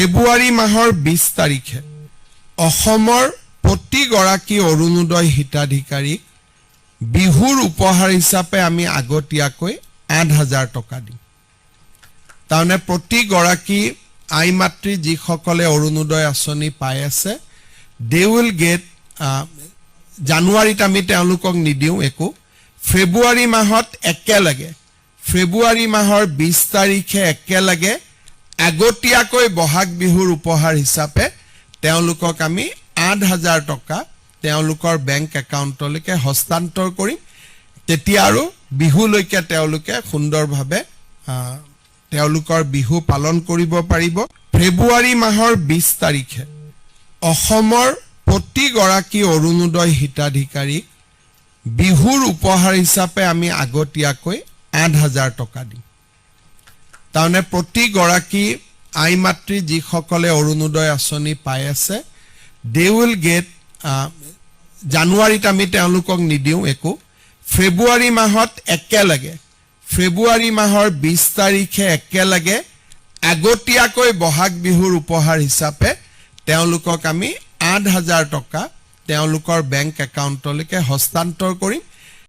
ফেব্ৰুৱাৰী মাহৰ 20 তাৰিখে অসমৰ প্ৰতিগৰাকী অৰুণোদয় হিতাধিকাৰীক বিহুৰ উপহাৰ হিচাপে আমি আগতীয়াকৈ ৮,০০০ টকা দিম। তাৰমানে প্ৰতিগৰাকী আই মাতৃ যিসকলে অৰুণোদয় আঁচনি পাই আছে দে উইল গেট জানুৱাৰীত আমি তেওঁলোকক নিদিওঁ একো ফেব্ৰুৱাৰী মাহত একেলগে ফেব্ৰুৱাৰী মাহৰ 20 তাৰিখে একেলগে আগতীয়াকৈ বহাগ বিহুৰ উপহাৰ হিচাপে তেওঁলোকক আমি ৮,০০০ টকা তেওঁলোকৰ বেংক একাউণ্টলৈকে হস্তান্তৰ কৰিম। তেতিয়া আৰু বিহুলৈকে তেওঁলোকে সুন্দৰভাৱে তেওঁলোকৰ বিহু পালন কৰিব পাৰিব। ফেব্ৰুৱাৰী মাহৰ 20 তাৰিখে অসমৰ প্ৰতিগৰাকী অৰুণোদয় হিতাধিকাৰীক বিহুৰ উপহাৰ হিচাপে আমি আগতীয়াকৈ ৮,০০০ টকা দিম। তাৰমানে প্ৰতিগৰাকী আই মাতৃ যিসকলে অৰুণোদয় আঁচনি পাই আছে দে উইল গেট জানুৱাৰীত আমি তেওঁলোকক নিদিওঁ একো ফেব্ৰুৱাৰী মাহত একেলগে ফেব্ৰুৱাৰী মাহৰ 20 তাৰিখে একেলগে আগতীয়াকৈ বহাগ বিহুৰ উপহাৰ হিচাপে তেওঁলোকক আমি ৮,০০০ টকা তেওঁলোকৰ বেংক একাউণ্টলৈকে হস্তান্তৰ কৰিম।